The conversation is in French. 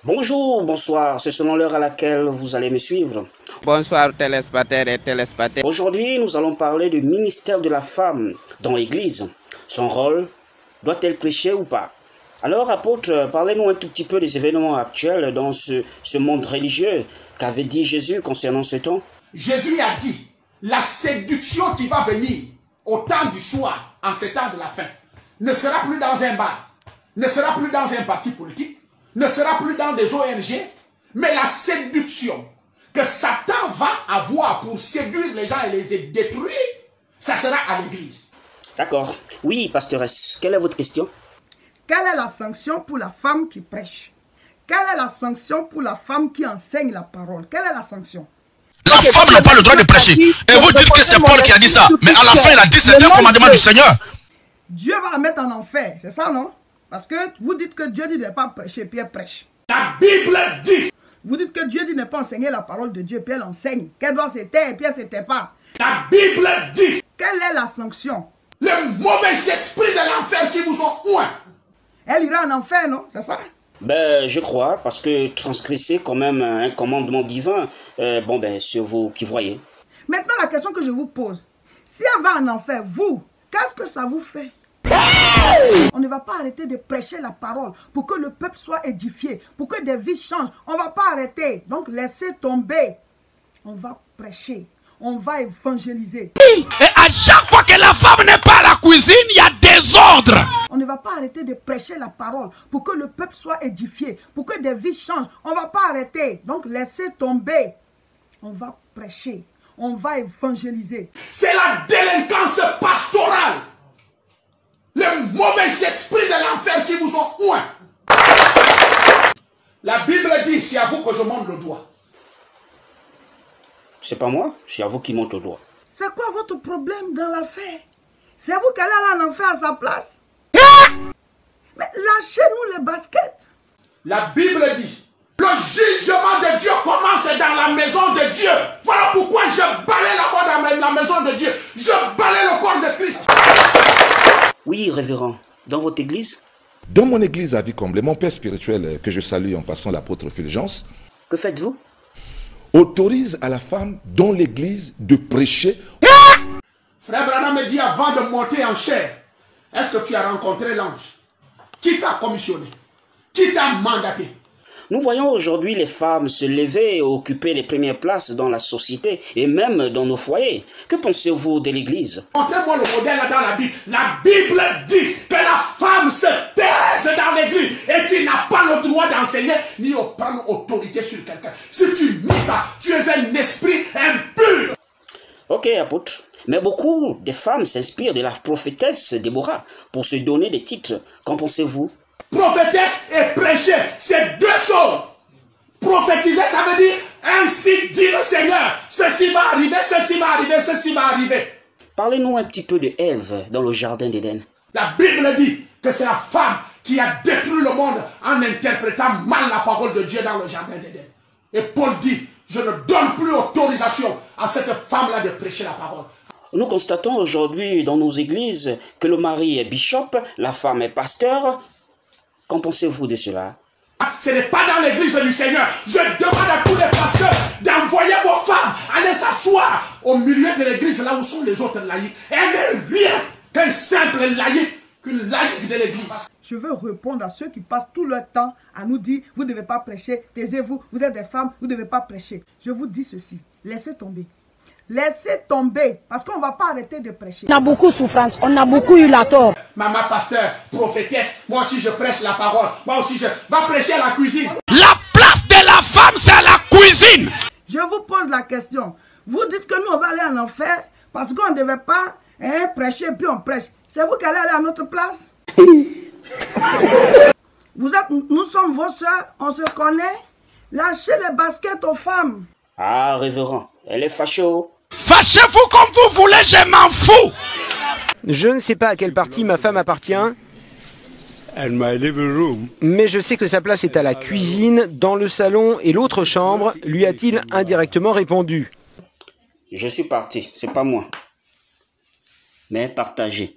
Bonjour, bonsoir, c'est selon l'heure à laquelle vous allez me suivre. Bonsoir téléspectateurs et téléspectateurs. Aujourd'hui, nous allons parler du ministère de la femme dans l'Église. Son rôle, doit-elle prêcher ou pas? Alors, apôtre, parlez-nous un tout petit peu des événements actuels dans ce monde religieux. Qu'avait dit Jésus concernant ce temps? Jésus a dit, la séduction qui va venir au temps du soir, en ce temps de la fin, ne sera plus dans un bar, ne sera plus dans un parti politique, ne sera plus dans des ONG, mais la séduction que Satan va avoir pour séduire les gens et les détruire, ça sera à l'église. D'accord. Oui, pastoresse, quelle est votre question? Quelle est la sanction pour la femme qui prêche? Quelle est la sanction pour la femme qui enseigne la parole? Quelle est la sanction? La femme n'a pas le droit de prêcher. Et vous dites que c'est Paul qui a dit ça. Mais à la fin, il a dit c'est un commandement du Seigneur. Dieu va la mettre en enfer, c'est ça, non? Parce que vous dites que Dieu dit de ne pas prêcher, puis elle prêche. La Bible dit. Vous dites que Dieu dit de ne pas enseigner la parole de Dieu, puis elle enseigne. Qu'elle doit se taire, puis elle ne se tait pas. La Bible dit. Quelle est la sanction? Les mauvais esprits de l'enfer qui vous ont oint. Elle ira en enfer, non? C'est ça? Ben, je crois, parce que transgresser quand même un commandement divin, c'est vous qui voyez. Maintenant, la question que je vous pose, si elle va en enfer, vous, qu'est-ce que ça vous fait? On ne va pas arrêter de prêcher la parole pour que le peuple soit édifié, pour que des vies changent. On ne va pas arrêter. Donc, laissez tomber. On va prêcher. On va évangéliser. Et à chaque fois que la femme n'est pas à la cuisine, il y a désordre. On ne va pas arrêter de prêcher la parole pour que le peuple soit édifié, pour que des vies changent. On ne va pas arrêter. Donc, laissez tomber. On va prêcher. On va évangéliser. C'est la délinquance pastorale. Les mauvais esprits de l'enfer qui vous ont oint. La Bible dit, c'est à vous que je montre le doigt. C'est pas moi, c'est à vous qui monte le doigt. C'est quoi votre problème dans l'affaire? C'est vous qui allez aller en enfer à sa place? Mais lâchez-nous les baskets. La Bible dit, le jugement de Dieu commence dans la maison de Dieu. Voilà pourquoi je balaye là-bas dans la maison de Dieu. Je balaye le corps de Christ. Oui, révérend. Dans votre église? Dans mon église à Vicomble, mon père spirituel, que je salue en passant l'apôtre Fulgence, Que faites-vous? autorise à la femme dans l'église de prêcher. Frère Branham me dit avant de monter en chair, est-ce que tu as rencontré l'ange? Qui t'a commissionné? Qui t'a mandaté? Nous voyons aujourd'hui les femmes se lever et occuper les premières places dans la société et même dans nos foyers. Que pensez-vous de l'église? Montrez-moi le modèle dans la Bible. La Bible dit que la femme se taise dans l'église et qu'il n'a pas le droit d'enseigner ni de prendre autorité sur quelqu'un. Si tu dis ça, tu es un esprit impur. Ok, apôtre. Mais beaucoup de femmes s'inspirent de la prophétesse Déborah pour se donner des titres. Qu'en pensez-vous? Prophétesse et prêcher, c'est deux choses. Prophétiser, ça veut dire ainsi dit le Seigneur. Ceci va arriver, ceci va arriver, ceci va arriver. Parlez-nous un petit peu de Ève dans le jardin d'Éden. La Bible dit que c'est la femme qui a détruit le monde en interprétant mal la parole de Dieu dans le jardin d'Éden. Et Paul dit, je ne donne plus autorisation à cette femme-là de prêcher la parole. Nous constatons aujourd'hui dans nos églises que le mari est bishop, la femme est pasteur. Qu'en pensez-vous de cela? Ce n'est pas dans l'église du Seigneur. Je demande à tous les pasteurs d'envoyer vos femmes aller s'asseoir au milieu de l'église, là où sont les autres laïcs. Elle n'est rien qu'un simple laïc, qu'une laïque de l'église. Je veux répondre à ceux qui passent tout leur temps à nous dire, vous ne devez pas prêcher, taisez-vous, vous êtes des femmes, vous ne devez pas prêcher. Je vous dis ceci, laissez tomber. Laissez tomber, parce qu'on ne va pas arrêter de prêcher. On a beaucoup de souffrance, on a beaucoup eu la tort. Maman pasteur, prophétesse, moi aussi je prêche la parole. Moi aussi je vais prêcher à la cuisine. La place de la femme, c'est la cuisine. Je vous pose la question. Vous dites que nous, on va aller en enfer parce qu'on ne devait pas prêcher, puis on prêche. C'est vous qui allez aller à notre place? Nous sommes vos soeurs, on se connaît. Lâchez les baskets aux femmes. Ah, révérend, elle est fâchée. Fâchez-vous comme vous voulez, je m'en fous. Je ne sais pas à quel parti ma femme appartient, mais je sais que sa place est à la cuisine, dans le salon et l'autre chambre, lui a-t-il indirectement répondu. Je suis parti, c'est pas moi. Mais partagez.